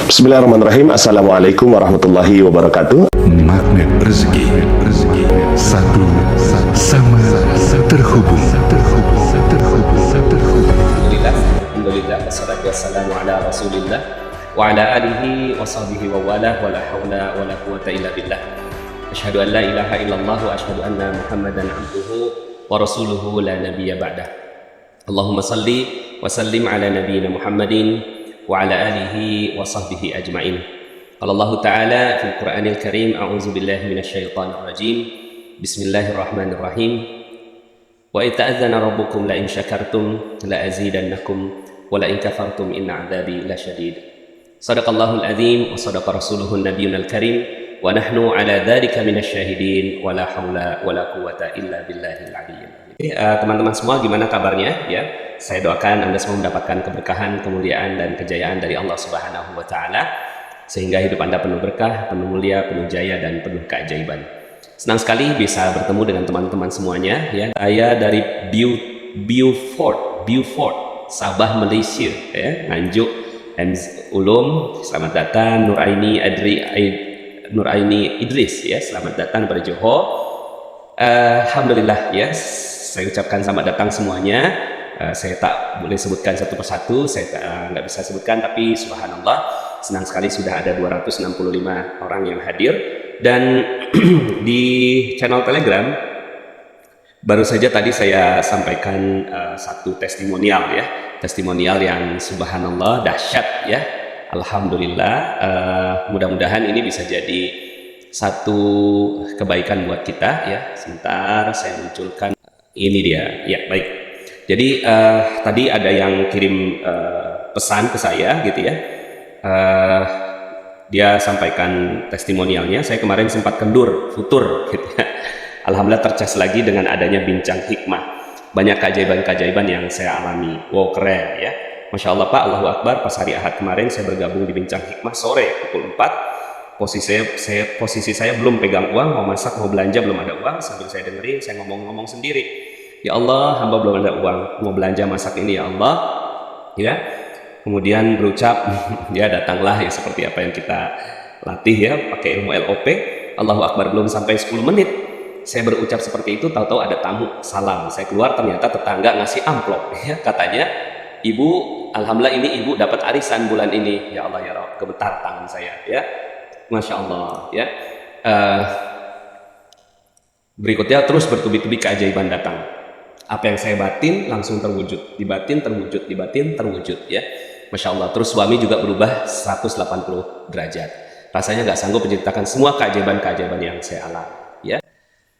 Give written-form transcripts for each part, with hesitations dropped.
Bismillahirrahmanirrahim. Assalamualaikum warahmatullahi wabarakatuh. Magnet rezeki, satu sama terhubung. Alhamdulillah, wassalatu wassalamu ala rasulillah wa ala alihi wa sahbihi wa wala wa la hawla wa la quwata illa billah. Asyhadu an la ilaha illallah wa asyhadu anna Muhammadan abduhu wa rasuluhu la nabiyya ba'dah. Allahumma salli wa sallim ala nabiyyina Muhammadin wa ala alihi wa sahbihi ajma'in. Qala Allah Ta'ala fil Qur'anil Karim, a'udzu billahi minasyaitonir rajim. Bismillahirrahmanirrahim. Wa ita'adzana rabbukum la in syakartum la azidannakum wa la in kafartum inna 'adzabi lasyadid. Shadaqallahul azim wa shadaqa rasuluhun nabiyyunal karim wa nahnu 'ala dzalika minasyahidin wa la haula wa la quwwata illa billahil aliyyil azim. Teman-teman semua, gimana kabarnya ya? Saya doakan Anda semua mendapatkan keberkahan, kemuliaan dan kejayaan dari Allah Subhanahu wa taala, sehingga hidup Anda penuh berkah, penuh mulia, penuh jaya dan penuh keajaiban. Senang sekali bisa bertemu dengan teman-teman semuanya ya. Saya dari Beaufort, Sabah, Malaysia ya, Nganjuk Ulum. Selamat datang Nuraini Idris ya. Selamat datang pada Johor. Alhamdulillah ya, saya ucapkan selamat datang semuanya. Saya tak boleh sebutkan satu persatu, saya nggak bisa sebutkan, tapi subhanallah senang sekali sudah ada 265 orang yang hadir. Dan di channel Telegram baru saja tadi saya sampaikan satu testimonial ya, testimonial yang subhanallah dahsyat ya. Alhamdulillah, mudah-mudahan ini bisa jadi satu kebaikan buat kita ya. Sebentar saya munculkan, ini dia ya. Baik, jadi tadi ada yang kirim pesan ke saya gitu ya. Dia sampaikan testimonialnya. Saya kemarin sempat futur gitu ya. Alhamdulillah tercas lagi dengan adanya bincang hikmah. Banyak keajaiban-keajaiban yang saya alami. Wow, keren ya. Masya Allah Pak, Allahu Akbar. Pas hari Ahad kemarin saya bergabung di bincang hikmah sore pukul 4. Posisi saya belum pegang uang, mau masak, mau belanja, belum ada uang. Sambil saya dengerin, saya ngomong-ngomong sendiri. Ya Allah, hamba belum ada uang, mau belanja masak ini ya Allah. Ya, kemudian berucap, ya datanglah ya seperti apa yang kita latih ya, pakai ilmu LOP. Allahu Akbar, belum sampai 10 menit. Saya berucap seperti itu, tahu-tahu ada tamu, salam. Saya keluar, ternyata tetangga ngasih amplop. Ya, katanya, Ibu, alhamdulillah ini Ibu dapat arisan bulan ini. Ya Allah ya Rabb, gemetar tangan saya ya. Masya Allah ya. Berikutnya terus bertubi-tubi keajaiban datang. Apa yang saya batin langsung terwujud, dibatin terwujud, dibatin terwujud ya. Masya Allah. Terus suami juga berubah 180 derajat. Rasanya nggak sanggup menceritakan semua keajaiban-keajaiban yang saya alami ya.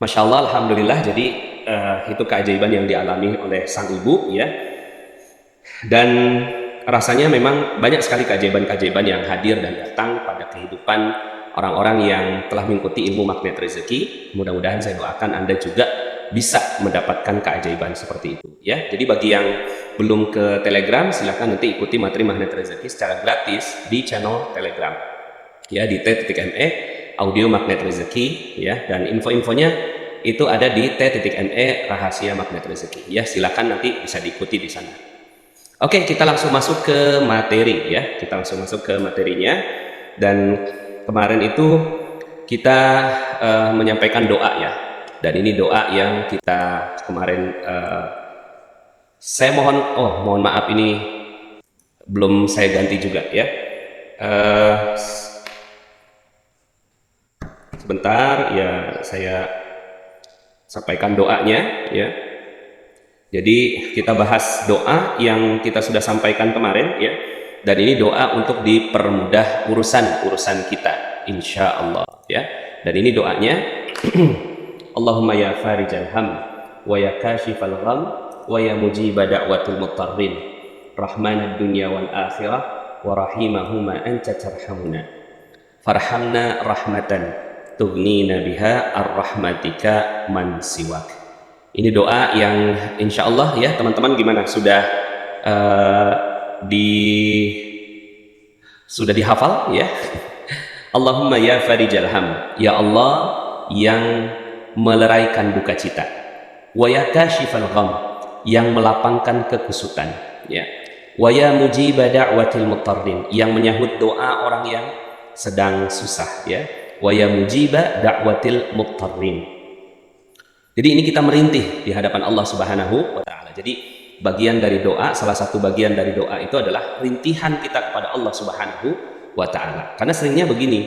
Masya Allah, alhamdulillah. Jadi itu keajaiban yang dialami oleh sang ibu ya. Dan rasanya memang banyak sekali keajaiban-keajaiban yang hadir dan datang pada kehidupan orang-orang yang telah mengikuti ilmu magnet rezeki. Mudah-mudahan saya doakan Anda juga bisa mendapatkan keajaiban seperti itu ya. Jadi bagi yang belum ke Telegram, silahkan nanti ikuti materi magnet rezeki secara gratis di channel Telegram ya, di t.me audio magnet rezeki ya. Dan info-infonya itu ada di t.me rahasia magnet rezeki ya. Silahkan nanti bisa diikuti di sana. Oke, kita langsung masuk ke materi ya. Kita langsung masuk ke materinya. Dan kemarin itu kita menyampaikan doa ya. Dan ini doa yang kita kemarin saya mohon maaf, ini belum saya ganti juga ya. Sebentar ya, saya sampaikan doanya ya. Jadi kita bahas doa yang kita sudah sampaikan kemarin ya. Dan ini doa untuk dipermudah urusan kita insya Allah ya. Dan ini doanya Allahumma ya farijal ham wa ya kashifal gham wa ya mujiba da'watul mutarrin rahmanad dunya wal akhirah wa rahimahuma anta tarhamuna farhamna rahmatan tughnina biha ar-rahmatika man siwak. Ini doa yang insya Allah ya teman-teman, gimana sudah dihafal ya. Allahumma ya farijal ham, ya Allah yang meleraikan duka cita, wa ya kashifal gham, yang melapangkan kekusutan ya. Wa ya mujiba da'watil mutarrin, yang menyahut doa orang yang sedang susah, ya. Wa ya mujiba da'watil mutarrin. Jadi ini kita merintih di hadapan Allah Subhanahu wa taala. Jadi bagian dari doa, salah satu bagian dari doa itu adalah rintihan kita kepada Allah Subhanahu wa taala. Karena seringnya begini,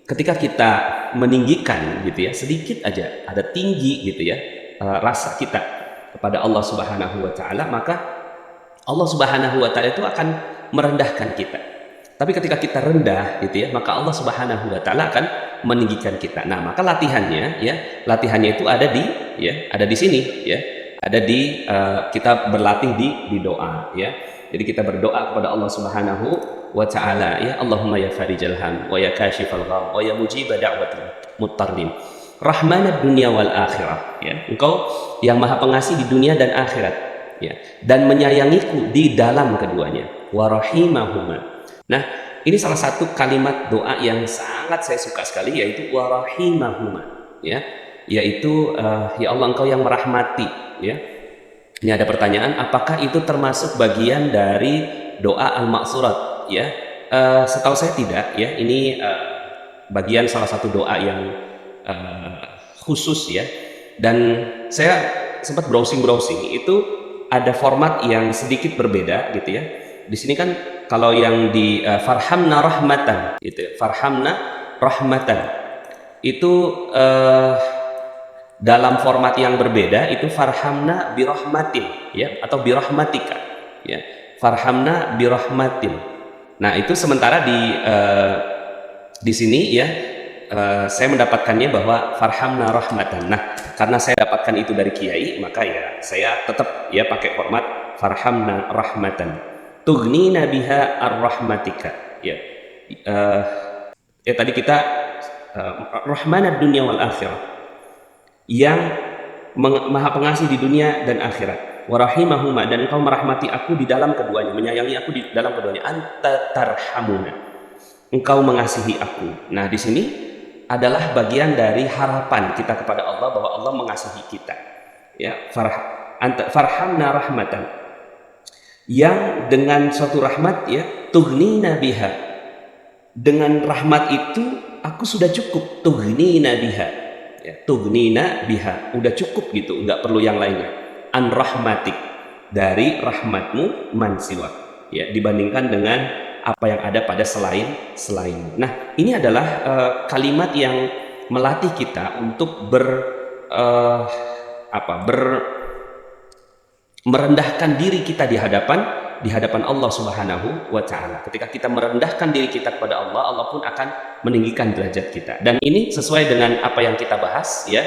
ketika kita meninggikan gitu ya, sedikit aja ada tinggi gitu ya, rasa kita kepada Allah Subhanahu wa taala, maka Allah Subhanahu wa taala itu akan merendahkan kita. Tapi ketika kita rendah gitu ya, maka Allah Subhanahu wa taala akan meninggikan kita. Nah, maka latihannya itu ada di sini ya. Ada di kita berlatih di doa ya. Jadi kita berdoa kepada Allah Subhanahu wa taala ya, Allahumma ya farijal ham wa ya kashifal gham wa ya mujiba da'watil mutarrin. Rahmanad dunya wal akhirah ya. Engkau yang Maha Pengasih di dunia dan akhirat ya, dan menyayangiku di dalam keduanya. Wa rahimahuma. Nah, ini salah satu kalimat doa yang sangat saya suka sekali, yaitu wa rahimahuma ya. Yaitu ya Allah, Engkau yang merahmati ya. Ini ada pertanyaan, apakah itu termasuk bagian dari doa al-ma'surat ya? Setahu saya tidak ya. Ini bagian salah satu doa yang khusus ya. Dan saya sempat browsing itu ada format yang sedikit berbeda gitu ya. Di sini kan kalau yang di farhamna rahmatan gitu, farhamna rahmatan itu dalam format yang berbeda itu farhamna birahmatin ya, atau birahmatika ya, farhamna birahmatin. Nah, itu sementara di sini ya, saya mendapatkannya bahwa farhamna rahmatan. Nah, karena saya dapatkan itu dari kiai, maka ya saya tetap ya pakai format farhamna rahmatan tughnina biha ar-rahmatika ya. Tadi kita rahmanad dunya wal akhirah, yang Maha Pengasih di dunia dan akhirat. Wa rahimahuma, dan Engkau merahmati aku di dalam keduanya, menyayangi aku di dalam keduanya. Anta tarhamuna, Engkau mengasihi aku. Nah, di sini adalah bagian dari harapan kita kepada Allah bahwa Allah mengasihi kita. Ya, farhamna rahmatan, yang dengan suatu rahmat ya, tughnina biha, dengan rahmat itu aku sudah cukup. Tughnina biha ya, tughnina biha, udah cukup gitu, nggak perlu yang lainnya. An rahmatik, dari rahmatmu, man siwak ya, dibandingkan dengan apa yang ada pada selain. Nah, ini adalah kalimat yang melatih kita untuk merendahkan diri kita di hadapan Allah Subhanahu wa taala. Ketika kita merendahkan diri kita kepada Allah, Allah pun akan meninggikan derajat kita. Dan ini sesuai dengan apa yang kita bahas ya,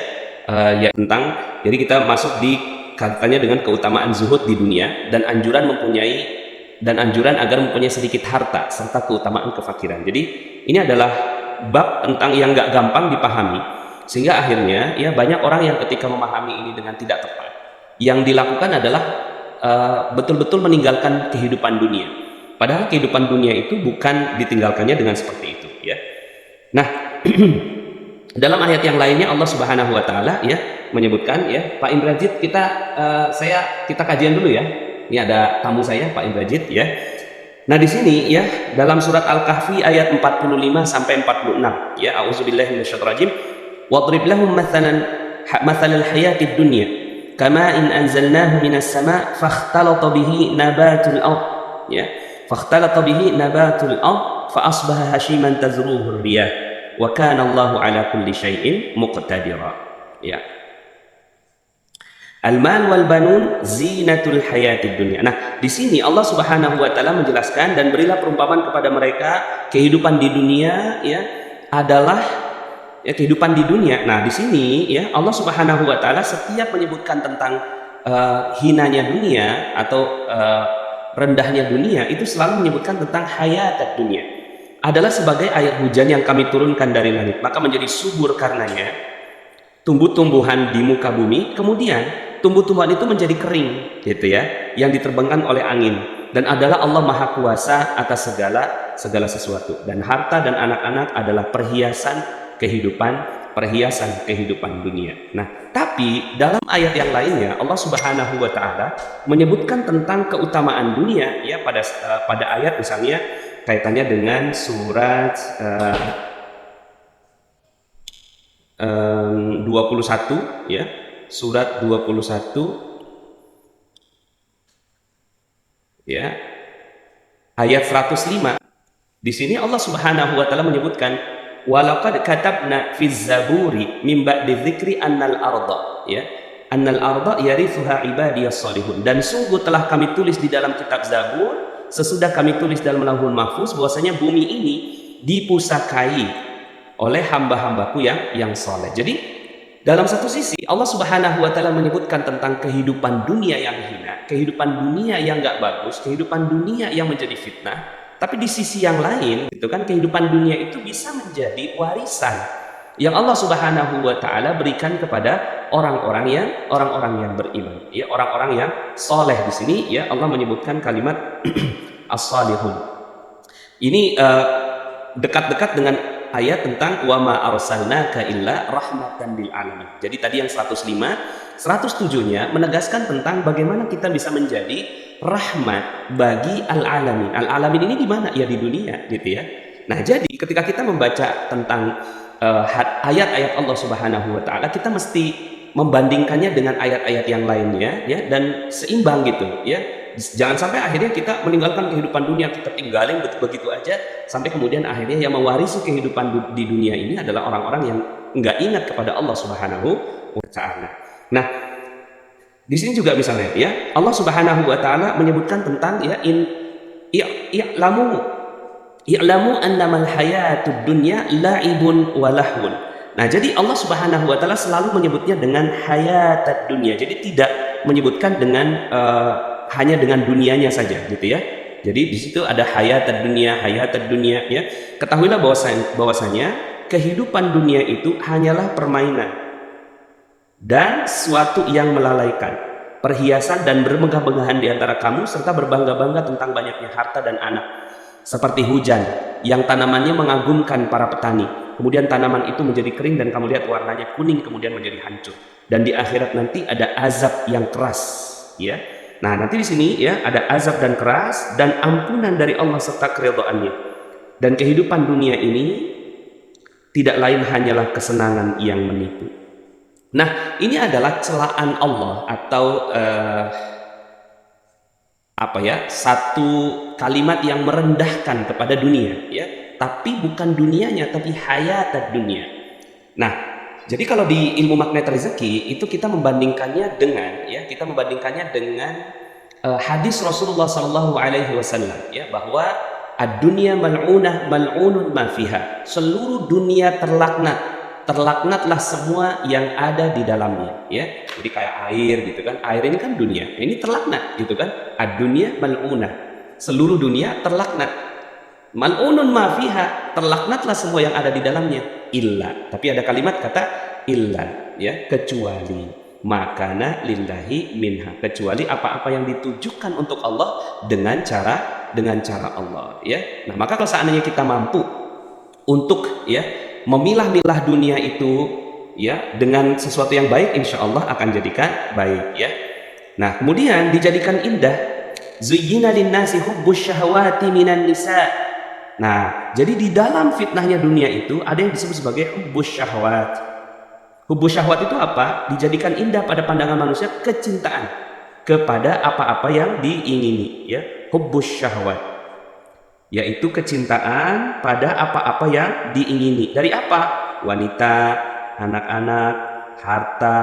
tentang, jadi kita masuk di kaitannya dengan keutamaan zuhud di dunia dan anjuran agar mempunyai sedikit harta serta keutamaan kefakiran. Jadi ini adalah bab tentang yang nggak gampang dipahami, sehingga akhirnya ya banyak orang yang ketika memahami ini dengan tidak tepat, yang dilakukan adalah betul-betul meninggalkan kehidupan dunia. Padahal kehidupan dunia itu bukan ditinggalkannya dengan seperti itu ya. Nah, dalam ayat yang lainnya Allah Subhanahu wa taala ya menyebutkan ya, Pak Indrajit, kita kajian dulu ya. Ini ada tamu saya, Pak Indrajit ya. Nah, di sini ya, dalam surat Al-Kahfi ayat 45 sampai 46 ya, auzubillahi minasyaitonir rajim. Wadrib lahum mathalal hayatid dunya kama in anzalnahu minas sama' fakhtalata bihi nabatul ard ya, fakhtalata bihi nabatul ard fa asbaha hashiman tazruhu riyah wa kana Allahu ala kulli syai'in muqtadira ya. Al-mal wal banun zinatul hayatid dunya. Nah, di sini Allah Subhanahu wa taala menjelaskan, dan berilah perumpamaan kepada mereka kehidupan di dunia ya adalah ya, kehidupan di dunia. Nah, di sini ya Allah Subhanahu wa taala setiap menyebutkan tentang hinanya dunia atau rendahnya dunia, itu selalu menyebutkan tentang hayatid dunya. Adalah sebagai air hujan yang kami turunkan dari langit, maka menjadi subur karenanya tumbuh-tumbuhan di muka bumi, kemudian tumbuh-tumbuhan itu menjadi kering gitu ya, yang diterbangkan oleh angin. Dan adalah Allah Maha Kuasa atas segala sesuatu, dan harta dan anak-anak adalah perhiasan kehidupan perhiasan kehidupan dunia. Nah, tapi dalam ayat yang lainnya Allah Subhanahu wa taala menyebutkan tentang keutamaan dunia ya pada ayat misalnya kaitannya dengan surat 21 ya. Surat 21 ya. Ayat 105. Di sini Allah Subhanahu wa taala menyebutkan walaqad katabna fiz zaburi min ba'di dzikri annal arda ya. Annal arda yarithuha ibadiyas salihun. Dan sungguh telah kami tulis di dalam kitab Zabur sesudah kami tulis dalam Lauhul Mahfuz bahwasanya bumi ini dipusakai oleh hamba-hambaku yang soleh. Jadi dalam satu sisi Allah Subhanahu wa taala menyebutkan tentang kehidupan dunia yang hina, kehidupan dunia yang enggak bagus, kehidupan dunia yang menjadi fitnah. Tapi di sisi yang lain, gitu kan, kehidupan dunia itu bisa menjadi warisan yang Allah Subhanahu wa taala berikan kepada orang-orang yang beriman, ya, orang-orang yang soleh. Di sini ya Allah menyebutkan kalimat as-salihun. Ini dekat-dekat dengan ayat tentang wa ma arsalnaka illa rahmatan lil alamin. Jadi tadi yang 105, 107-nya menegaskan tentang bagaimana kita bisa menjadi rahmat bagi al-alamin. Al-alamin ini di mana? Ya di dunia, gitu ya. Nah, jadi ketika kita membaca tentang ayat-ayat Allah Subhanahu wa taala, kita mesti membandingkannya dengan ayat-ayat yang lainnya ya, dan seimbang gitu ya. Jangan sampai akhirnya kita meninggalkan kehidupan dunia, kita tinggalin begitu aja sampai kemudian akhirnya yang mewarisi kehidupan di dunia ini adalah orang-orang yang enggak ingat kepada Allah Subhanahu wa taala. Nah, di sini juga misalnya ya Allah Subhanahu wa taala menyebutkan tentang ya i'lamu annamal hayatud dunya la'ibun wa lahwun. Nah, jadi Allah Subhanahu wa taala selalu menyebutnya dengan hayatad dunya. Jadi tidak menyebutkan dengan hanya dengan dunianya saja gitu ya. Jadi di situ ada hayatad dunya ya. Ketahuilah bahwasanya kehidupan dunia itu hanyalah permainan dan suatu yang melalaikan, perhiasan dan bermegah-megahan di antara kamu serta berbangga-bangga tentang banyaknya harta dan anak. Seperti hujan yang tanamannya mengagumkan para petani. Kemudian tanaman itu menjadi kering dan kamu lihat warnanya kuning kemudian menjadi hancur. Dan di akhirat nanti ada azab yang keras ya. Nah, nanti di sini ya ada azab dan keras dan ampunan dari Allah serta keridhaannya. Dan kehidupan dunia ini tidak lain hanyalah kesenangan yang menipu. Nah, ini adalah celaan Allah atau satu kalimat yang merendahkan kepada dunia ya, tapi bukan dunianya tapi hayatad dunia. Nah, jadi kalau di ilmu magnet rezeki itu kita membandingkannya dengan hadis Rasulullah Sallallahu Alaihi Wasallam ya, bahwa ad-dunya mal'unah mal'unun ma fiha. Seluruh dunia terlaknatlah semua yang ada di dalamnya ya. Jadi kayak air gitu kan, air ini kan dunia, ini terlaknat gitu kan. Ad-dunya mal'unah, seluruh dunia terlaknat. Mal'unun ma fiha, terlaknatlah semua yang ada di dalamnya, illa, tapi ada kalimat kata illa ya, kecuali makana lillahi minha, kecuali apa-apa yang ditujukan untuk Allah dengan cara Allah ya. Nah, maka kalau seandainya kita mampu untuk ya memilah-milah dunia itu ya dengan sesuatu yang baik, insya Allah akan jadikan baik ya. Nah, kemudian dijadikan indah, zuyyina linnasi hubbus syahawati minan nisa. Nah, jadi di dalam fitnahnya dunia itu ada yang disebut sebagai hubbus syahwat. Hubbus syahwat itu apa? Dijadikan indah pada pandangan manusia kecintaan kepada apa-apa yang diingini ya. Hubbus syahwat yaitu kecintaan pada apa-apa yang diingini. Dari apa? Wanita, anak-anak, harta,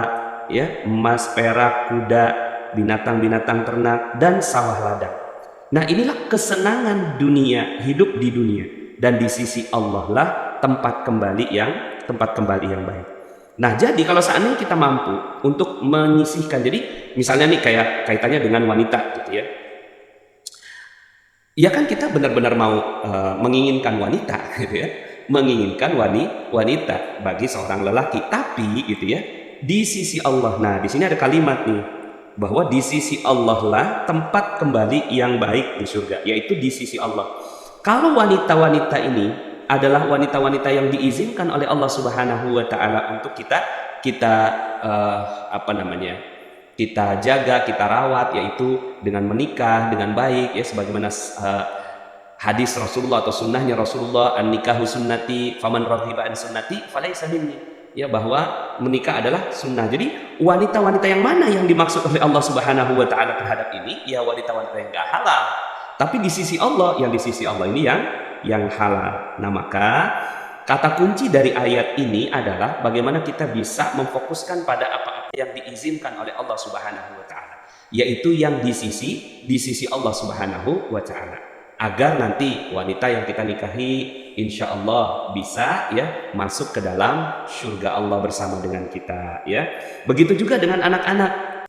ya, emas, perak, kuda, binatang-binatang ternak, dan sawah ladang. Nah, inilah kesenangan dunia, hidup di dunia, dan di sisi Allah lah tempat kembali yang baik. Nah, jadi kalau seandainya kita mampu untuk menyisihkan, jadi misalnya nih kayak kaitannya dengan wanita gitu ya. Ya kan kita benar-benar mau menginginkan wanita gitu ya. Menginginkan wanita bagi seorang lelaki, tapi gitu ya, di sisi Allah. Nah, di sini ada kalimat nih bahwa di sisi Allah lah tempat kembali yang baik di surga, yaitu di sisi Allah. Kalau wanita-wanita ini adalah wanita-wanita yang diizinkan oleh Allah Subhanahu wa taala untuk kita kita jaga, kita rawat, yaitu dengan menikah dengan baik, ya, sebagaimana hadis Rasulullah atau sunnahnya Rasulullah, an-nikahu sunnati faman raghiba an sunnati falaysa minni, ya, bahwa menikah adalah sunnah. Jadi wanita-wanita yang mana yang dimaksud oleh Allah Subhanahu wa taala terhadap ini? Ya, wanita-wanita yang enggak halal. Tapi di sisi Allah, ini yang halal. Nah, maka kata kunci dari ayat ini adalah bagaimana kita bisa memfokuskan pada apa-apa yang diizinkan oleh Allah Subhanahu wa taala, yaitu yang di sisi Allah Subhanahu wa taala, agar nanti wanita yang kita nikahi insya Allah bisa, ya, masuk ke dalam surga Allah bersama dengan kita, ya. Begitu juga dengan anak-anak,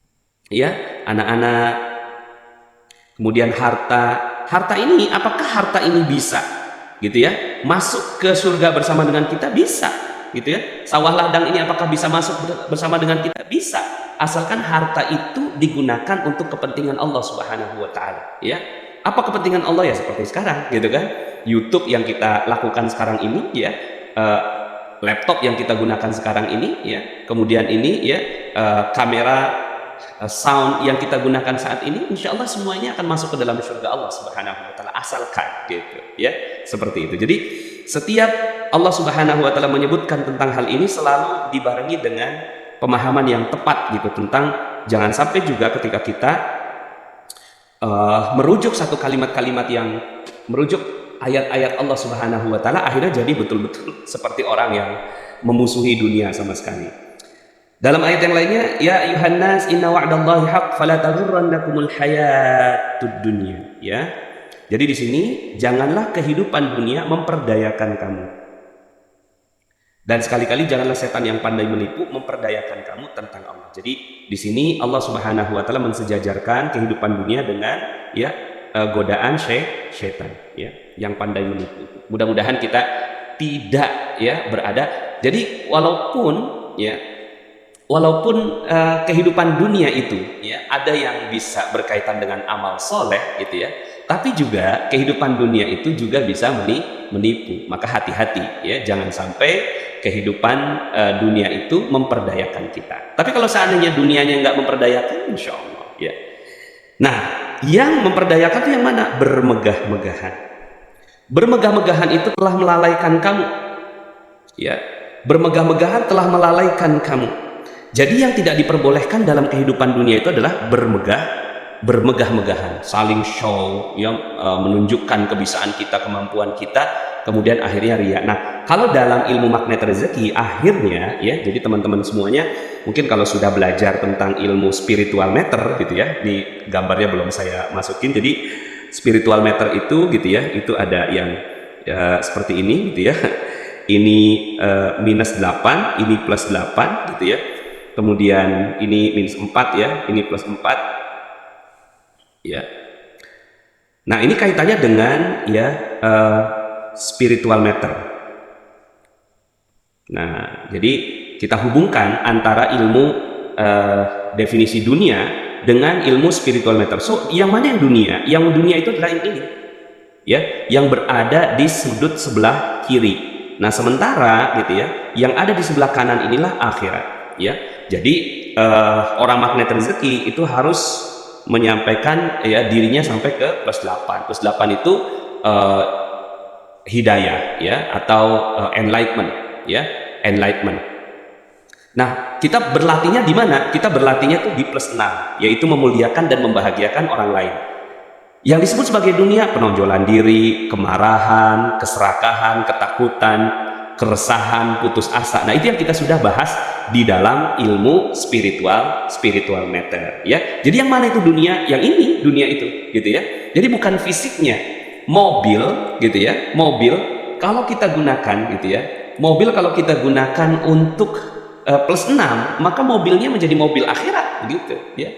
ya, anak-anak. Kemudian harta ini, apakah harta ini bisa, gitu ya, masuk ke surga bersama dengan kita? Bisa, gitu ya. Sawah ladang ini apakah bisa masuk bersama dengan kita? Bisa, asalkan harta itu digunakan untuk kepentingan Allah Subhanahu wa taala, ya. Apa kepentingan Allah? Ya seperti sekarang, gitu kan. YouTube yang kita lakukan sekarang ini, ya, laptop yang kita gunakan sekarang ini, ya, kemudian ini, ya, kamera, sound yang kita gunakan saat ini, insya Allah semuanya akan masuk ke dalam surga Allah Subhanahu wa taala, asalkan, gitu, ya, seperti itu. Jadi setiap Allah Subhanahu wa taala menyebutkan tentang hal ini selalu dibarengi dengan pemahaman yang tepat, gitu, tentang jangan sampai juga ketika kita merujuk satu kalimat-kalimat yang merujuk ayat-ayat Allah Subhanahu wa taala, akhirnya jadi betul-betul seperti orang yang memusuhi dunia sama sekali. Dalam ayat yang lainnya, ya ayuhan nas inna wa'dallahi haq fala taghurrannakumul hayatud dunya, ya. Jadi di sini janganlah kehidupan dunia memperdayakan kamu. Dan sekali-kali janganlah setan yang pandai menipu memperdayakan kamu tentang Allah. Jadi di sini Allah Subhanahu wa taala mensejajarkan kehidupan dunia dengan, ya, godaan syaitan, ya, yang pandai menipu. Mudah-mudahan kita tidak, ya, berada. Jadi walaupun kehidupan dunia itu, ya, ada yang bisa berkaitan dengan amal soleh, gitu ya, tapi juga kehidupan dunia itu juga bisa menipu. Maka hati-hati, ya, jangan sampai kehidupan dunia itu memperdayakan kita. Tapi kalau seandainya dunianya nggak memperdayakan, insya Allah, ya. Nah, yang memperdayakan itu yang mana? Bermegah-megahan. Bermegah-megahan itu telah melalaikan kamu, ya. Bermegah-megahan telah melalaikan kamu. Jadi yang tidak diperbolehkan dalam kehidupan dunia itu adalah bermegah-megahan, saling show, yang menunjukkan kebisaan kita, kemampuan kita, kemudian akhirnya ria. Nah, kalau dalam ilmu magnet rezeki, akhirnya, ya, jadi teman-teman semuanya mungkin kalau sudah belajar tentang ilmu spiritual meter, gitu ya, di gambarnya belum saya masukin. Jadi spiritual meter itu, gitu ya, itu ada yang, ya, seperti ini, gitu ya. Ini -8, ini +8, gitu ya. Kemudian ini -4, ya, ini +4, ya. Nah, ini kaitannya dengan, ya, spiritual meter. Nah, jadi kita hubungkan antara ilmu definisi dunia dengan ilmu spiritual meter. So, yang mana yang dunia? Yang dunia itu adalah yang ini, ya, yang berada di sudut sebelah kiri. Nah, sementara, gitu ya, yang ada di sebelah kanan inilah akhirat, ya. Jadi orang magnet rezeki itu harus menyampaikan, ya, dirinya sampai ke +8. +8 itu hidayah, ya, atau enlightenment, ya, enlightenment. Nah, kita berlatihnya di mana? Kita berlatihnya tuh di +6, yaitu memuliakan dan membahagiakan orang lain. Yang disebut sebagai dunia, penonjolan diri, kemarahan, keserakahan, ketakutan, keresahan, putus asa. Nah, itu yang kita sudah bahas di dalam ilmu spiritual meter, ya. Jadi yang mana itu dunia? Yang ini dunia itu, gitu ya. Jadi bukan fisiknya. Mobil, gitu ya. Mobil kalau kita gunakan, gitu ya. Mobil kalau kita gunakan untuk +6, maka mobilnya menjadi mobil akhirat, begitu, ya.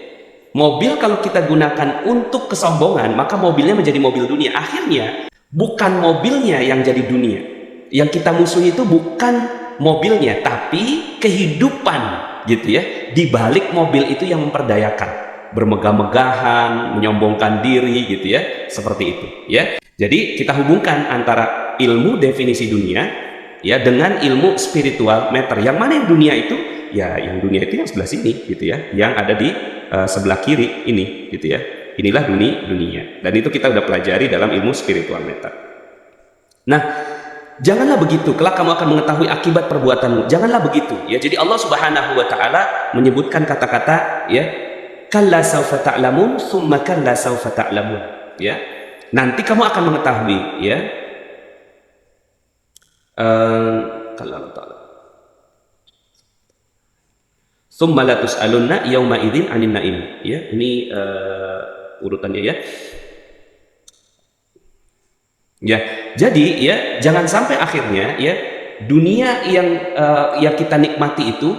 Mobil kalau kita gunakan untuk kesombongan, maka mobilnya menjadi mobil dunia. Akhirnya bukan mobilnya yang jadi dunia. Yang kita musuhi itu bukan mobilnya, tapi kehidupan, gitu ya, di balik mobil itu yang memperdayakan, bermegah-megahan, menyombongkan diri, gitu ya, seperti itu, ya. Jadi kita hubungkan antara ilmu definisi dunia ya dengan ilmu spiritual matter. Yang mana yang dunia itu? Ya, yang dunia itu yang sebelah sini gitu ya, yang ada di sebelah kiri ini gitu ya. Inilah dunia. Dan itu kita udah pelajari dalam ilmu spiritual matter. Nah, janganlah begitu, kelak kamu akan mengetahui akibat perbuatanmu. Janganlah begitu ya. Jadi Allah Subhanahu wa taala menyebutkan kata-kata ya, kalla saufa ta'lamun, tsumma kalla saufa ta'lamun ya. Nanti kamu akan mengetahui ya. Kalla ta'ala. Tsumma la tus'alunna yauma idzin 'anin na'im ya. Ini urutannya ya. Ya, jadi ya jangan sampai akhirnya ya dunia yang kita nikmati itu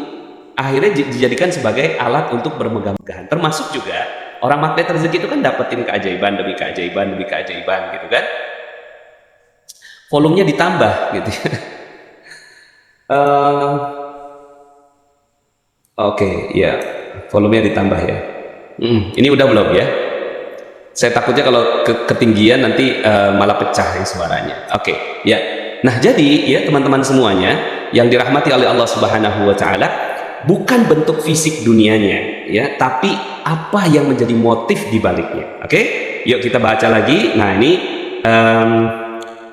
akhirnya dijadikan sebagai alat untuk bermegah-megahan. Termasuk juga orang magnet rezeki itu kan dapetin keajaiban demi keajaiban demi keajaiban gitu kan. Volumenya ditambah gitu ya. Oke, ya volumenya ditambah ya. Ini udah belum ya? Saya takutnya kalau ketinggian nanti malah pecah ya suaranya. Oke, ya. Nah, jadi ya teman-teman semuanya yang dirahmati oleh Allah Subhanahu wa taala, bukan bentuk fisik dunianya ya, tapi apa yang menjadi motif di baliknya. Oke? Yuk kita baca lagi. Nah, ini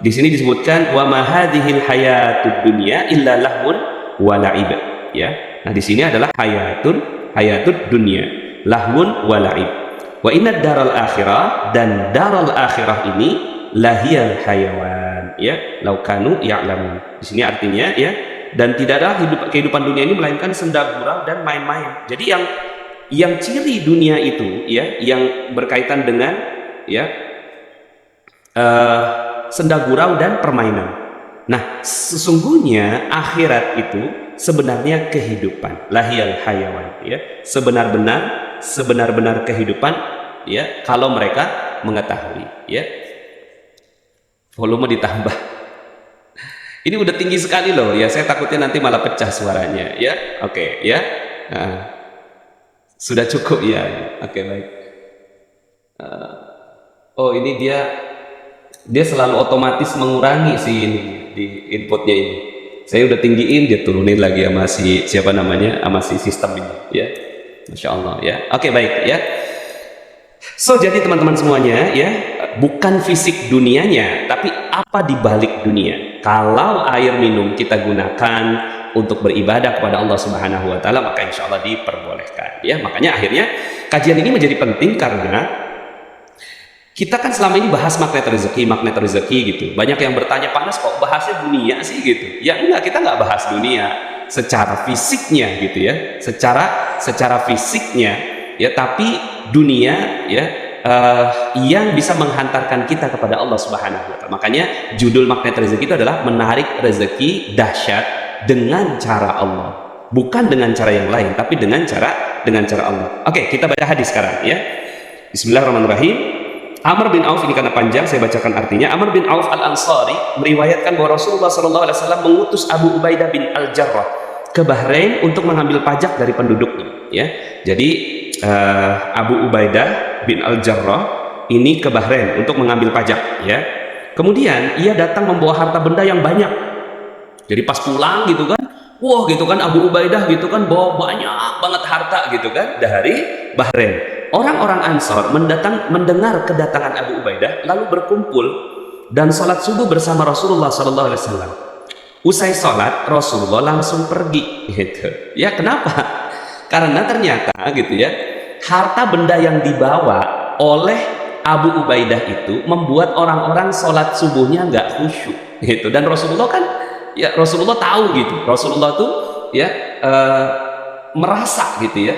di sini disebutkan wa ma hadhil hayatud dunya illa lahun wa la'ib ya. Nah, di sini adalah hayatud dunya, lahun wa la'ib. Wa inna daral akhirah, dan daral akhirah ini lahiyal hayawan ya, laukanu ya'lamun. Di sini artinya ya, dan tidak ada kehidupan dunia ini melainkan senda gurau dan main-main. Jadi yang ciri dunia itu ya, yang berkaitan dengan ya senda gurau dan permainan. Nah, sesungguhnya akhirat itu sebenarnya kehidupan, lahiyal hayawan ya, sebenar-benar kehidupan ya, kalau mereka mengetahui ya. Volume ditambah. Ini udah tinggi sekali loh ya, saya takutnya nanti malah pecah suaranya ya. Oke ya. Nah, sudah cukup ya. Oke, baik. Oh, ini dia selalu otomatis mengurangi sih ini di inputnya ini. Saya udah tinggiin, dia turunin lagi sama si siapa namanya, sama si sistem ini ya. Masya Allah ya. Oke, baik ya. So, jadi teman-teman semuanya ya, bukan fisik dunianya, tapi apa di balik dunia. Kalau air minum kita gunakan untuk beribadah kepada Allah Subhanahu wa taala, maka insya Allah diperbolehkan ya. Makanya akhirnya kajian ini menjadi penting karena kita kan selama ini bahas magnet rezeki gitu. Banyak yang bertanya, Pak Nas kok bahasnya dunia sih gitu. Ya enggak, kita nggak bahas dunia secara fisiknya gitu ya. Secara fisiknya ya, tapi dunia ya yang bisa menghantarkan kita kepada Allah Subhanahu wa taala. Makanya judul magnet rezeki itu adalah menarik rezeki dahsyat dengan cara Allah. Bukan dengan cara yang lain, tapi dengan cara Allah. Oke, kita baca hadis sekarang ya. Bismillahirrahmanirrahim. Amr bin Auf, ini karena panjang saya bacakan artinya. Amr bin Auf al-Ansari meriwayatkan bahwa Rasulullah SAW mengutus Abu Ubaidah bin al-Jarrah ke Bahrain untuk mengambil pajak dari penduduknya ya. Jadi Abu Ubaidah bin al-Jarrah ini ke Bahrain untuk mengambil pajak ya. Kemudian ia datang membawa harta benda yang banyak. Jadi pas pulang gitu kan, wah gitu kan, Abu Ubaidah gitu kan bawa banyak banget harta gitu kan dari Bahrain. Orang-orang Ansor mendengar kedatangan Abu Ubaidah lalu berkumpul dan sholat subuh bersama Rasulullah SAW. Usai sholat, Rasulullah langsung pergi gitu. Ya, kenapa? Karena ternyata gitu ya, harta benda yang dibawa oleh Abu Ubaidah itu membuat orang-orang sholat subuhnya nggak khusyuk gitu. Dan Rasulullah kan ya, Rasulullah tahu gitu. Rasulullah tuh ya merasa gitu ya.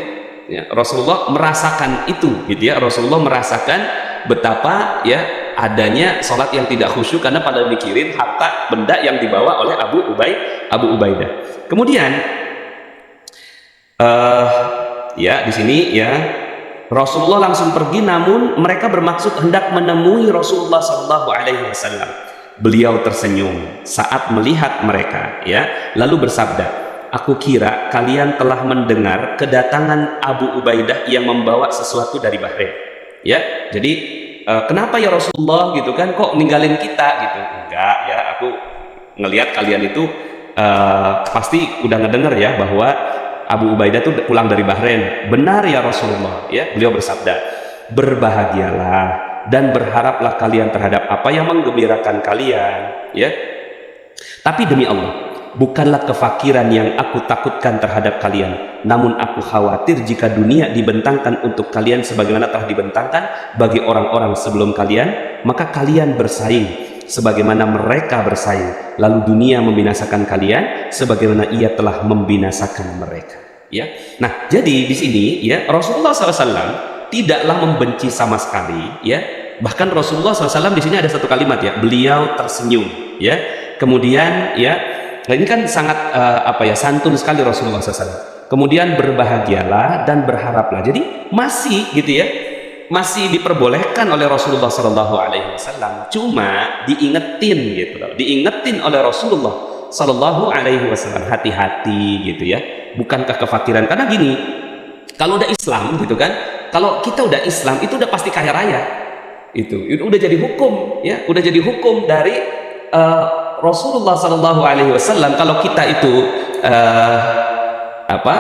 Ya, Rasulullah merasakan itu gitu ya. Rasulullah merasakan betapa ya adanya sholat yang tidak khusyuk karena pada mikirin harta benda yang dibawa oleh Abu Ubaidah. Kemudian ya di sini ya Rasulullah langsung pergi, namun mereka bermaksud hendak menemui Rasulullah SAW. Beliau tersenyum saat melihat mereka ya, lalu bersabda, aku kira kalian telah mendengar kedatangan Abu Ubaidah yang membawa sesuatu dari Bahrain. Ya, jadi kenapa ya Rasulullah gitu kan, kok ninggalin kita gitu? Enggak ya, aku ngelihat kalian itu pasti udah ngedenger ya bahwa Abu Ubaidah tuh pulang dari Bahrain. Benar ya Rasulullah, ya beliau bersabda, berbahagialah dan berharaplah kalian terhadap apa yang menggembirakan kalian, ya. Tapi demi Allah, bukanlah kefakiran yang aku takutkan terhadap kalian, namun aku khawatir jika dunia dibentangkan untuk kalian sebagaimana telah dibentangkan bagi orang-orang sebelum kalian, maka kalian bersaing sebagaimana mereka bersaing, lalu dunia membinasakan kalian sebagaimana ia telah membinasakan mereka, ya. Nah, jadi di sini ya Rasulullah SAW tidaklah membenci sama sekali, ya. Bahkan Rasulullah SAW di sini ada satu kalimat ya, beliau tersenyum, ya. Kemudian ya, nah ini kan sangat santun sekali Rasulullah SAW. Kemudian berbahagialah dan berharaplah. Jadi masih gitu ya, masih diperbolehkan oleh Rasulullah SAW. Cuma diingetin gitu loh, diingetin oleh Rasulullah SAW, hati-hati gitu ya. Bukankah kefakiran? Karena gini, kalau udah Islam gitu kan, kalau kita udah Islam itu udah pasti kaya raya. Itu udah jadi hukum ya, udah jadi hukum dari Rasulullah SAW. Kalau kita itu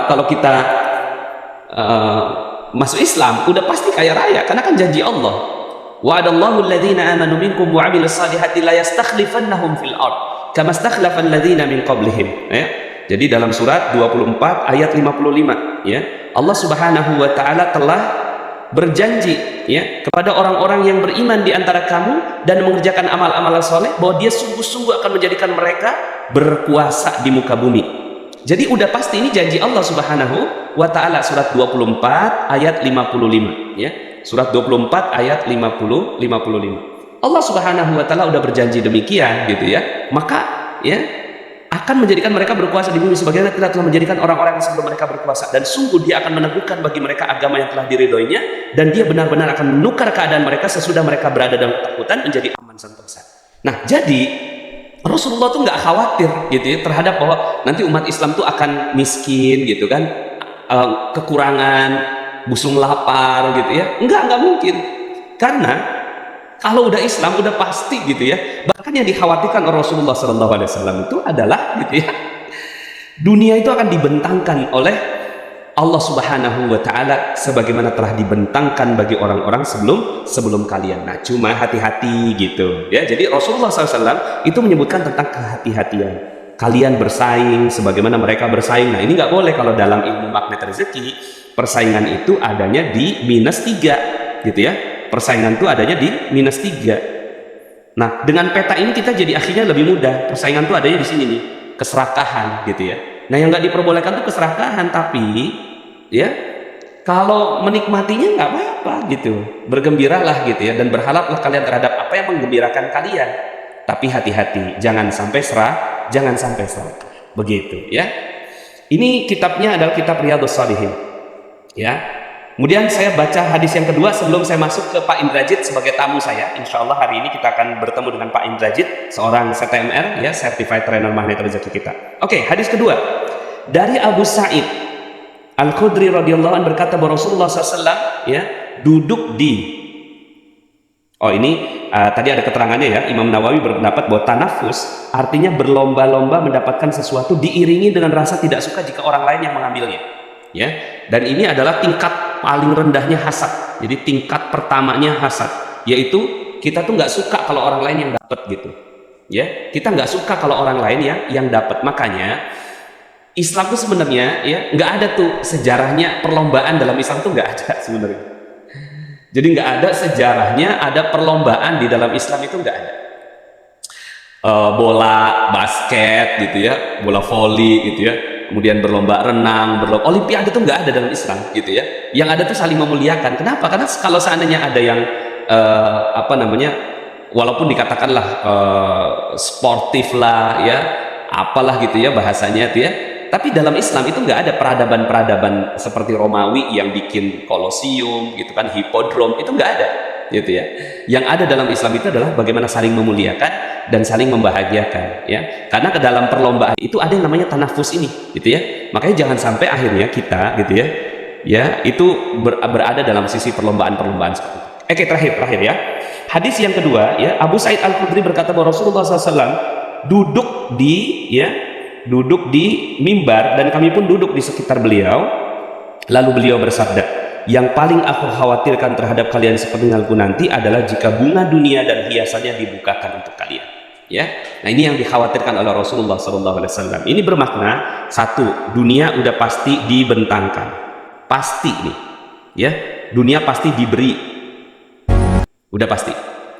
kalau kita masuk Islam udah pasti kaya raya, karena kan janji Allah, wa'adallahu alladhina amanu minkum wa 'amilus salihati la yastakhlifannahum fil ard kama stakhlafal ladzina min qablihim, ya. Jadi dalam surat 24 ayat 55, ya, Allah Subhanahu wa taala telah berjanji ya kepada orang-orang yang beriman di antara kamu dan mengerjakan amal-amal soleh bahwa dia sungguh-sungguh akan menjadikan mereka berkuasa di muka bumi. Jadi udah pasti ini janji Allah Subhanahu wa taala, surat 24 ayat 55, ya. Surat 24 ayat 55. Allah Subhanahu wa taala udah berjanji demikian gitu ya. Maka ya akan menjadikan mereka berkuasa di bumi sebagaimana telah menjadikan orang-orang yang sebelum mereka berkuasa, dan sungguh dia akan meneguhkan bagi mereka agama yang telah diridhoinya, dan dia benar-benar akan menukar keadaan mereka sesudah mereka berada dalam ketakutan menjadi aman sentosa. Nah, jadi Rasulullah tuh nggak khawatir gitu ya terhadap bahwa nanti umat Islam tuh akan miskin gitu kan, kekurangan, busung lapar gitu ya. Nggak mungkin. Karena kalau udah Islam udah pasti gitu ya. Bahkan yang dikhawatirkan oleh Rasulullah SAW itu adalah gitu ya, dunia itu akan dibentangkan oleh Allah Subhanahu wa taala sebagaimana telah dibentangkan bagi orang-orang sebelum kalian. Nah, cuma hati-hati gitu ya. Jadi Rasulullah SAW itu menyebutkan tentang kehati-hatian. Kalian bersaing sebagaimana mereka bersaing. Nah, ini nggak boleh. Kalau dalam ilmu magnet rezeki, persaingan itu adanya di -3 gitu ya. Persaingan itu adanya di -3. Nah, dengan peta ini kita jadi akhirnya lebih mudah. Persaingan itu adanya di sini nih, keserakahan gitu ya. Nah, yang nggak diperbolehkan itu keserakahan, tapi ya kalau menikmatinya nggak apa-apa gitu, bergembiralah gitu ya, dan berharaplah kalian terhadap apa yang menggembirakan kalian. Tapi hati-hati, jangan sampai serakah, begitu ya. Ini kitabnya adalah kitab Riyadhus Shalihin, ya. Kemudian saya baca hadis yang kedua sebelum saya masuk ke Pak Indrajit sebagai tamu saya. Insya Allah hari ini kita akan bertemu dengan Pak Indrajit, seorang CTMR ya, Certified Trainer Magnet Rezeki kita. Oke, hadis kedua dari Abu Sa'id Al-Khudri radhiyallahu anhu berkata bahwa Rasulullah SAW ya duduk di tadi ada keterangannya ya, Imam Nawawi berpendapat bahwa tanafus artinya berlomba-lomba mendapatkan sesuatu diiringi dengan rasa tidak suka jika orang lain yang mengambilnya, ya. Dan ini adalah tingkat paling rendahnya hasad. Jadi tingkat pertamanya hasad, yaitu kita tuh nggak suka kalau orang lain yang dapat gitu, ya. Kita nggak suka kalau orang lain yang dapat. Makanya Islam tuh sebenarnya ya nggak ada tuh sejarahnya perlombaan dalam Islam tuh nggak ada sebenarnya. Jadi nggak ada sejarahnya ada perlombaan di dalam Islam, itu nggak ada. Bola basket gitu ya, bola voli gitu ya, kemudian berlomba renang, berlomba olimpiade itu nggak ada dalam Islam gitu ya. Yang ada tuh saling memuliakan. Kenapa? Karena kalau seandainya ada yang walaupun dikatakanlah sportif lah ya, apalah gitu ya bahasanya itu ya, tapi dalam Islam itu nggak ada peradaban-peradaban seperti Romawi yang bikin kolosium gitu kan, hipodrom, itu nggak ada gitu ya. Yang ada dalam Islam itu adalah bagaimana saling memuliakan dan saling membahagiakan ya. Karena ke dalam perlombaan itu ada yang namanya tanafus ini gitu ya. Makanya jangan sampai akhirnya kita gitu ya itu berada dalam sisi perlombaan-perlombaan seperti itu. Oke, terakhir ya. hadis yang kedua, ya, Abu Sa'id Al-Khudri berkata bahwa Rasulullah SAW duduk di mimbar dan kami pun duduk di sekitar beliau. Lalu beliau bersabda, yang paling aku khawatirkan terhadap kalian sepeninggalku nanti adalah jika bunga dunia dan hiasannya dibukakan untuk kalian. Ya, nah ini yang dikhawatirkan oleh Rasulullah SAW. Ini bermakna satu, dunia udah pasti dibentangkan, pasti nih, ya, dunia pasti diberi, udah pasti.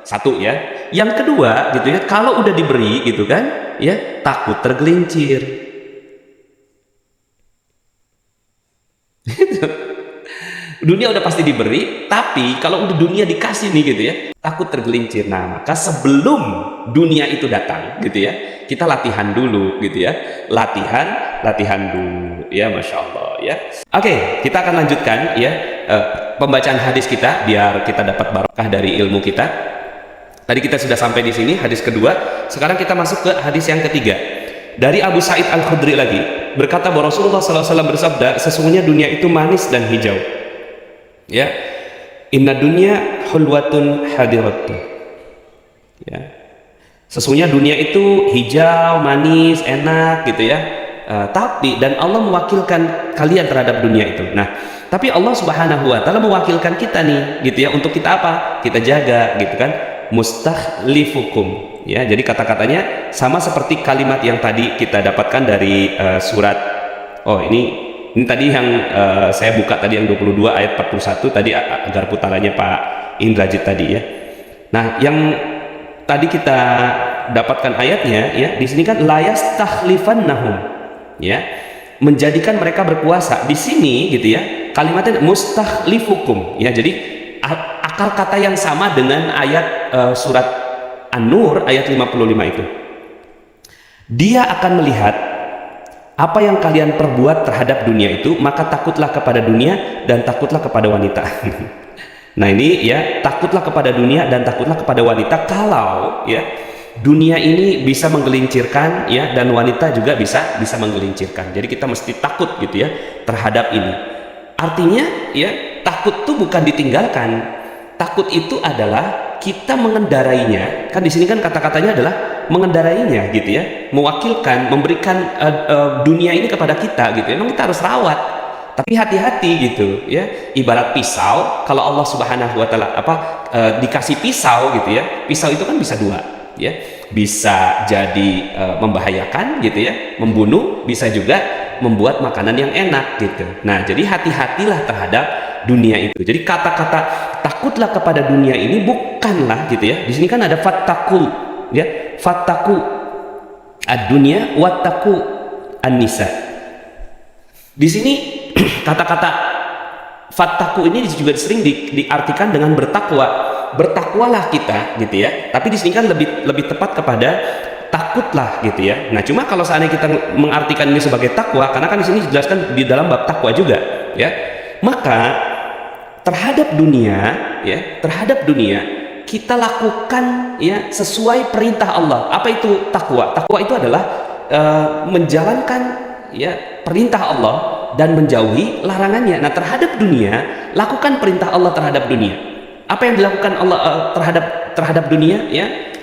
Satu ya. Yang kedua gitu ya, kalau udah diberi gitu kan, ya takut tergelincir. Dunia udah pasti diberi, tapi kalau udah dunia dikasih nih gitu ya, takut tergelincir. Nah, maka sebelum dunia itu datang gitu ya, kita latihan dulu gitu ya, latihan dulu ya, Masya Allah ya. Oke, kita akan lanjutkan ya pembacaan hadis kita biar kita dapat barokah dari ilmu kita. Tadi kita sudah sampai di sini hadis kedua, sekarang kita masuk ke hadis yang ketiga. Dari Abu Sa'id Al-Khudri lagi berkata bahwa Rasulullah SAW bersabda, sesungguhnya dunia itu manis dan hijau. Ya, inna dunya hulwatun hadiratun. Ya, sesungguhnya dunia itu hijau, manis, enak gitu ya. Tapi dan Allah mewakilkan kalian terhadap dunia itu. Nah, tapi Allah Subhanahu Wa Taala mewakilkan kita nih, gitu ya, untuk kita apa? Kita jaga, gitu kan? Mustakhlifukum. Ya, jadi kata-katanya sama seperti kalimat yang tadi kita dapatkan dari surat. Oh, ini tadi yang saya buka tadi yang 22 ayat 41 tadi agar putarannya Pak Indrajit tadi ya. Nah, yang tadi kita dapatkan ayatnya ya, di sini kan layastakhlifannahum, ya, menjadikan mereka berkuasa. Di sini gitu ya, kalimatnya mustakhlifukum ya. Jadi akar kata yang sama dengan ayat surat An-Nur ayat 55 itu. Dia akan melihat apa yang kalian perbuat terhadap dunia itu, maka takutlah kepada dunia dan takutlah kepada wanita. Nah ini ya, takutlah kepada dunia dan takutlah kepada wanita. Kalau ya dunia ini bisa menggelincirkan ya, dan wanita juga bisa menggelincirkan. Jadi kita mesti takut gitu ya terhadap ini. Artinya ya, takut itu bukan ditinggalkan. Takut itu adalah kita mengendarainya. Kan di sini kan kata-katanya adalah mengendarainya gitu ya, mewakilkan, memberikan dunia ini kepada kita gitu ya. Memang kita harus rawat, tapi hati-hati gitu ya. Ibarat pisau, kalau Allah Subhanahu Wa Taala dikasih pisau gitu ya, pisau itu kan bisa dua ya, bisa jadi membahayakan gitu ya, membunuh, bisa juga membuat makanan yang enak gitu. Nah, jadi hati-hatilah terhadap dunia itu. Jadi kata-kata takutlah kepada dunia ini bukanlah gitu ya. Di sini kan ada fattaqul ya, fattaku ad-dunya wattaku an-nisa. Di sini kata-kata fattaku ini juga sering diartikan dengan bertakwa. Bertakwalah kita gitu ya. Tapi di sini kan lebih tepat kepada takutlah gitu ya. Nah, cuma kalau seandainya kita mengartikan ini sebagai takwa, karena kan di sini dijelaskan di dalam bab takwa juga ya. Maka terhadap dunia ya, terhadap dunia kita lakukan ya sesuai perintah Allah. Apa itu takwa? Takwa itu adalah menjalankan ya perintah Allah dan menjauhi larangannya. Nah, terhadap dunia, lakukan perintah Allah terhadap dunia. Apa yang dilakukan Allah terhadap dunia ya?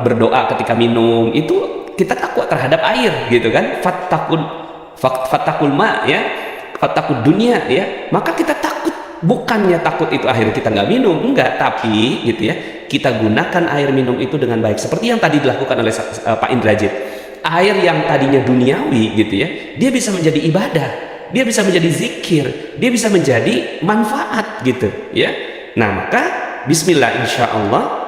Berdoa ketika minum, itu kita takwa terhadap air gitu kan. Fattakul ma ya, fattakul dunia ya. Maka kita takut, bukannya takut itu akhirnya kita nggak minum, enggak, tapi gitu ya, kita gunakan air minum itu dengan baik seperti yang tadi dilakukan oleh Pak Indrajit. Air yang tadinya duniawi gitu ya, dia bisa menjadi ibadah, dia bisa menjadi zikir, dia bisa menjadi manfaat gitu ya. Nah, maka bismillah, insya Allah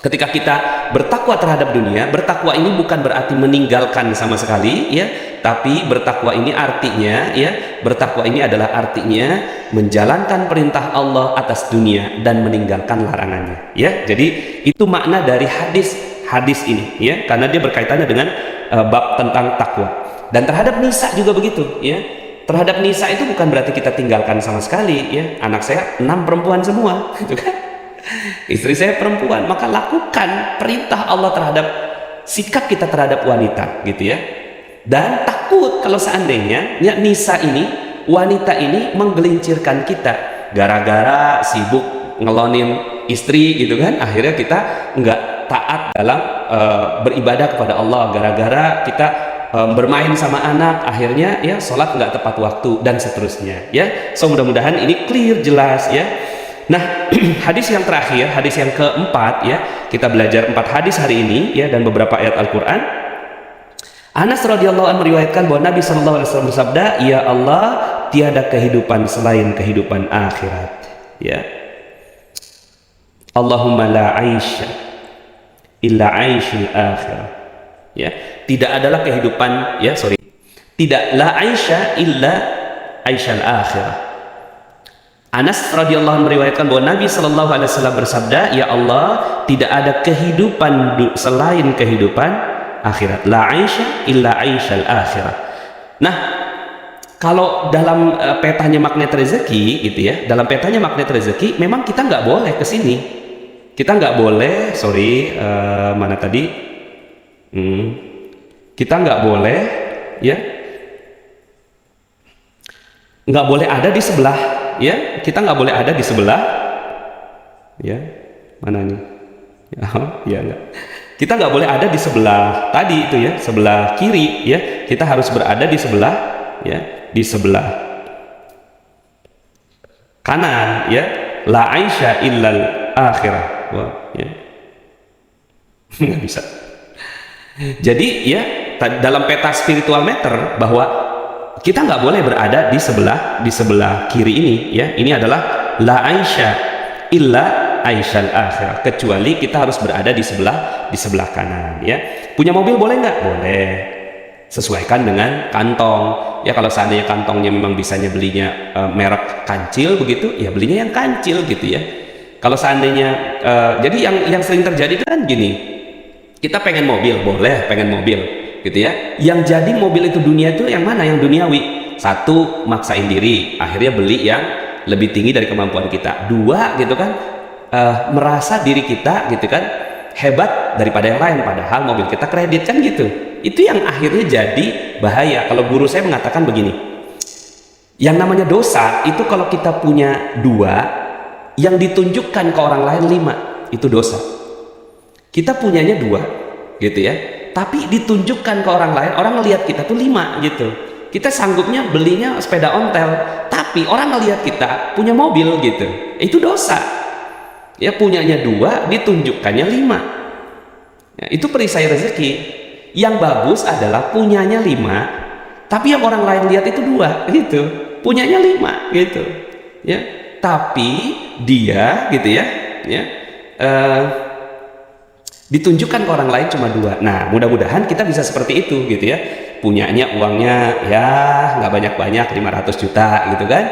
ketika kita bertakwa terhadap dunia, bertakwa ini bukan berarti meninggalkan sama sekali ya, tapi bertakwa ini artinya ya, bertakwa ini adalah artinya menjalankan perintah Allah atas dunia dan meninggalkan larangannya ya. Jadi itu makna dari hadis ini ya, karena dia berkaitannya dengan bab tentang takwa. Dan terhadap nisa juga begitu ya. Terhadap nisa itu bukan berarti kita tinggalkan sama sekali ya. Anak saya 6 perempuan semua gitu kan. Istri saya perempuan, maka lakukan perintah Allah terhadap sikap kita terhadap wanita gitu ya. Dan takut kalau seandainya ya, nisa ini, wanita ini menggelincirkan kita gara-gara sibuk ngelonin istri gitu kan, akhirnya kita nggak taat dalam beribadah kepada Allah gara-gara kita bermain sama anak, akhirnya ya sholat nggak tepat waktu dan seterusnya ya. So mudah-mudahan ini clear, jelas ya. Nah, hadis yang terakhir, hadis yang keempat ya, kita belajar 4 hadis hari ini ya dan beberapa ayat Al-Quran. Anas radhiyallahu anhu meriwayatkan bahwa Nabi SAW bersabda, ya Allah, tiada kehidupan selain kehidupan akhirat ya. Allahumma la aisha illa aishul akhirah ya. Tidak adalah kehidupan ya, tidak la aisha illa aishal akhirah. Anas radhiyallahu anhu meriwayatkan bahwa Nabi SAW bersabda, ya Allah, tidak ada kehidupan selain kehidupan akhirat. La aisha illa aishal akhirah. Nah, kalau dalam petanya magnet rezeki gitu ya, dalam petanya magnet rezeki memang kita nggak boleh ke sini. Kita nggak boleh, mana tadi? Kita nggak boleh ya, nggak boleh ada di sebelah ya. Kita nggak boleh ada di sebelah ya. Mana nih? Ya enggak. Kita nggak boleh ada di sebelah tadi itu ya, sebelah kiri ya. Kita harus berada di sebelah ya, di sebelah kanan ya. La aisha illal akhirah. Wah, ya. Nggak bisa. Jadi ya, dalam peta spiritual meter bahwa kita nggak boleh berada di sebelah kiri ini ya. Ini adalah la aisha illa aishal akhirah, kecuali kita harus berada di sebelah kanan ya. Punya mobil boleh nggak? Boleh, sesuaikan dengan kantong ya. Kalau seandainya kantongnya memang bisanya belinya merek kancil begitu ya, belinya yang kancil gitu ya. Kalau seandainya jadi yang sering terjadi kan gini, kita pengen mobil, boleh pengen mobil gitu ya. Yang jadi mobil itu dunia itu yang mana? Yang duniawi. Satu, maksain diri, akhirnya beli yang lebih tinggi dari kemampuan kita. Dua gitu kan, merasa diri kita gitu kan hebat daripada yang lain, padahal mobil kita kredit kan gitu. Itu yang akhirnya jadi bahaya. Kalau guru saya mengatakan begini, yang namanya dosa itu kalau kita punya 2 yang ditunjukkan ke orang lain 5, itu dosa. Kita punyanya 2 gitu ya, tapi ditunjukkan ke orang lain, orang ngelihat kita tuh 5 gitu. Kita sanggupnya belinya sepeda ontel, tapi orang ngelihat kita punya mobil gitu, itu dosa ya. Punyanya 2 ditunjukkannya 5 ya, itu perisai rezeki. Yang bagus adalah punyanya 5 tapi yang orang lain lihat itu 2 gitu, punyanya 5 gitu ya, tapi dia gitu ya, ditunjukkan ke orang lain cuma 2. Nah, mudah-mudahan kita bisa seperti itu gitu ya. Punyanya uangnya ya nggak banyak-banyak, 500 juta gitu kan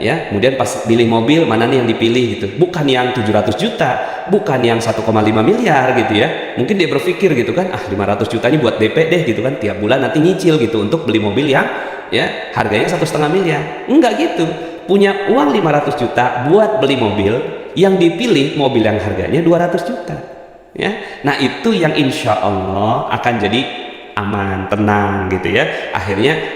ya. Kemudian pas pilih mobil, mana nih yang dipilih gitu, bukan yang 700 juta, bukan yang 1,5 miliar gitu ya. Mungkin dia berpikir gitu kan, 500 jutanya buat DP deh gitu kan, tiap bulan nanti nyicil gitu untuk beli mobil yang ya harganya 1,5 miliar. Enggak gitu, punya uang 500 juta buat beli mobil, yang dipilih mobil yang harganya 200 juta ya. Nah, itu yang insya Allah akan jadi aman, tenang gitu ya. Akhirnya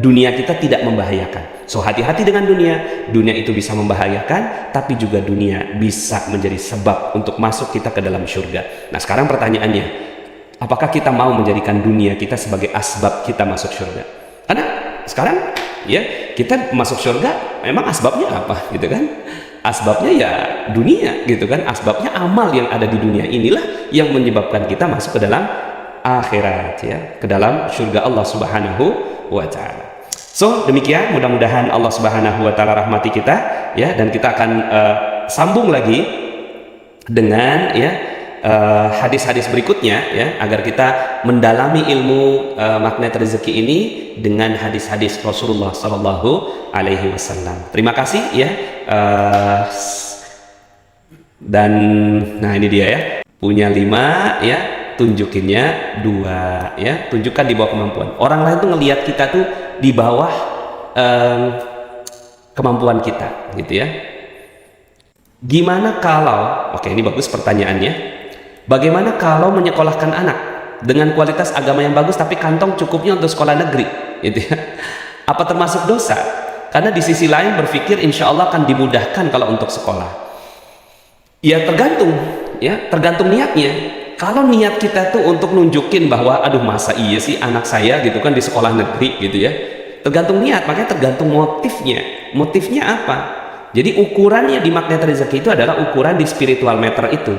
dunia kita tidak membahayakan. So, hati-hati dengan dunia. Dunia itu bisa membahayakan, tapi juga dunia bisa menjadi sebab untuk masuk kita ke dalam surga. Nah, sekarang pertanyaannya, apakah kita mau menjadikan dunia kita sebagai asbab kita masuk surga? Karena sekarang ya, kita masuk surga memang asbabnya apa gitu kan? Asbabnya ya dunia gitu kan. Asbabnya amal yang ada di dunia inilah yang menyebabkan kita masuk ke dalam akhirat ya, ke dalam surga Allah Subhanahu wa taala. So, demikian, mudah-mudahan Allah Subhanahu wa taala rahmati kita ya, dan kita akan sambung lagi dengan ya hadis-hadis berikutnya ya, agar kita mendalami ilmu magnet rezeki ini dengan hadis-hadis Rasulullah sallallahu alaihi wasallam. Terima kasih ya. Dan nah ini dia ya, punya 5 ya, tunjukinnya 2 ya, tunjukkan di bawah kemampuan. Orang lain tuh ngelihat kita tuh di bawah kemampuan kita gitu ya. Gimana kalau, oke ini bagus pertanyaannya, bagaimana kalau menyekolahkan anak dengan kualitas agama yang bagus tapi kantong cukupnya untuk sekolah negeri gitu ya? Apa termasuk dosa? Karena di sisi lain berpikir insya Allah akan dimudahkan kalau untuk sekolah. Ya tergantung niatnya. Kalau niat kita tuh untuk nunjukin bahwa aduh masa iya sih anak saya gitu kan di sekolah negeri gitu ya, tergantung niat, makanya tergantung motifnya apa. Jadi ukurannya di magnet rezeki itu adalah ukuran di spiritual meter itu.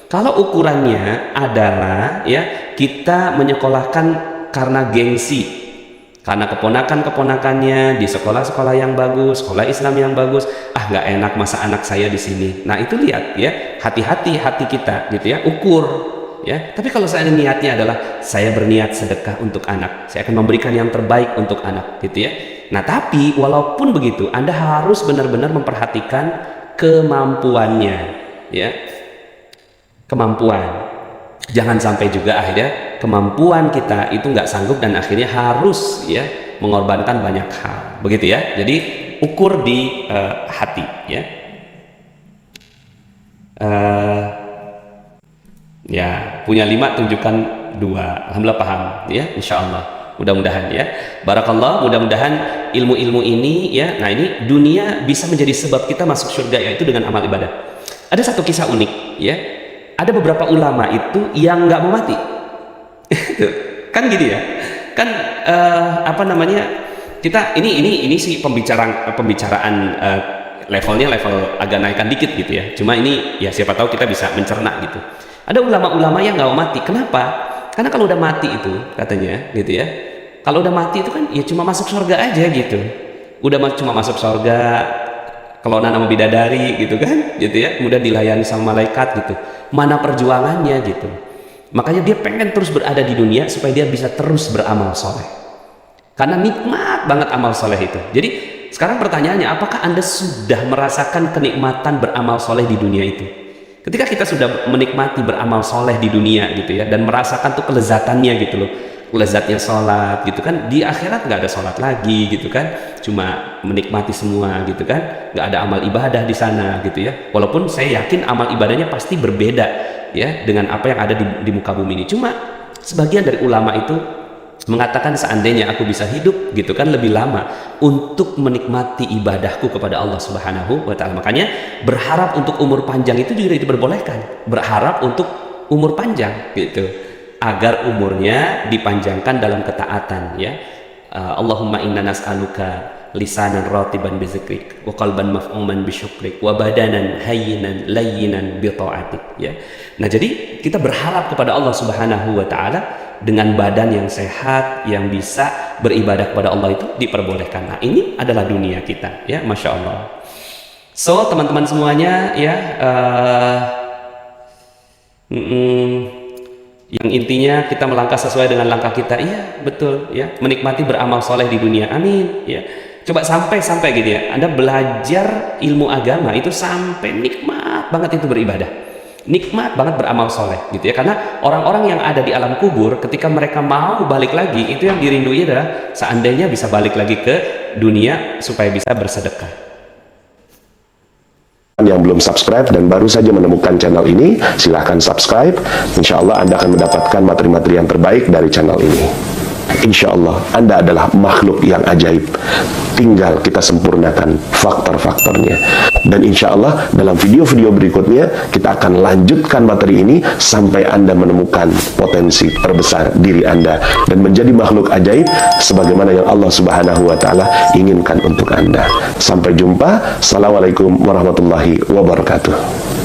Kalau ukurannya adalah ya kita menyekolahkan karena gengsi, karena keponakan-keponakannya di sekolah-sekolah yang bagus, sekolah Islam yang bagus, nggak enak masa anak saya di sini. Nah itu lihat ya, hati-hati hati kita gitu ya, ukur ya. Tapi kalau saya niatnya adalah saya berniat sedekah untuk anak, saya akan memberikan yang terbaik untuk anak gitu ya. Nah tapi walaupun begitu, Anda harus benar-benar memperhatikan kemampuannya ya, kemampuan. Jangan sampai juga akhirnya kemampuan kita itu nggak sanggup dan akhirnya harus ya mengorbankan banyak hal, begitu ya. Jadi ukur di hati ya. Ya, punya 5 tunjukkan 2. Alhamdulillah paham ya, insya Allah. Mudah-mudahan ya. Barakallah, mudah-mudahan ilmu-ilmu ini ya. Nah, ini dunia bisa menjadi sebab kita masuk surga, yaitu dengan amal ibadah. Ada satu kisah unik ya. Ada beberapa ulama itu yang nggak mau mati. Kan gini ya. Kan apa namanya? Kita ini sih pembicaraan levelnya level agak naikkan dikit gitu ya. Cuma ini ya siapa tahu kita bisa mencerna gitu. Ada ulama-ulama yang nggak mau mati. Kenapa? Karena kalau udah mati itu katanya gitu ya. Kalau udah mati itu kan ya cuma masuk surga aja gitu. Cuma masuk surga, kelonan sama bidadari gitu kan, gitu ya. Mudah dilayani sama malaikat gitu. Mana perjuangannya gitu. Makanya dia pengen terus berada di dunia supaya dia bisa terus beramal soleh. Karena nikmat banget amal soleh itu. Jadi sekarang pertanyaannya, apakah Anda sudah merasakan kenikmatan beramal soleh di dunia itu? Ketika kita sudah menikmati beramal soleh di dunia gitu ya, dan merasakan tuh kelezatannya gitu loh, lezatnya sholat gitu kan, di akhirat nggak ada sholat lagi gitu kan, cuma menikmati semua gitu kan, nggak ada amal ibadah di sana gitu ya. Walaupun saya yakin amal ibadahnya pasti berbeda ya dengan apa yang ada di muka bumi ini. Cuma sebagian dari ulama itu mengatakan seandainya aku bisa hidup gitu kan lebih lama untuk menikmati ibadahku kepada Allah Subhanahu wa Ta'ala. Makanya berharap untuk umur panjang itu juga diperbolehkan. Berharap untuk umur panjang gitu, agar umurnya dipanjangkan dalam ketaatan ya. Allahumma inna nas'aluka lisanan ratiban bizikrik wa qalban maf'uman bisyukrik wa badanan hayyinan layyinan bi ta'atik ya. Nah, jadi kita berharap kepada Allah Subhanahu wa Ta'ala dengan badan yang sehat yang bisa beribadah kepada Allah itu diperbolehkan. Nah, ini adalah dunia kita ya, Masya Allah. So teman-teman semuanya ya, yang intinya kita melangkah sesuai dengan langkah kita. Iya betul ya, menikmati beramal soleh di dunia, amin ya. Coba sampai gitu ya, Anda belajar ilmu agama itu sampai nikmat banget itu beribadah, nikmat banget beramal soleh gitu ya. Karena orang-orang yang ada di alam kubur ketika mereka mau balik lagi, itu yang dirindui adalah seandainya bisa balik lagi ke dunia supaya bisa bersedekah. Yang belum subscribe dan baru saja menemukan channel ini, silahkan subscribe. Insya Allah Anda akan mendapatkan materi-materi yang terbaik dari channel ini. Insya Allah Anda adalah makhluk yang ajaib, tinggal kita sempurnakan faktor-faktornya. Dan insya Allah dalam video-video berikutnya kita akan lanjutkan materi ini sampai Anda menemukan potensi terbesar diri Anda dan menjadi makhluk ajaib sebagaimana yang Allah Subhanahu wa Ta'ala inginkan untuk Anda. Sampai jumpa. Assalamualaikum warahmatullahi wabarakatuh.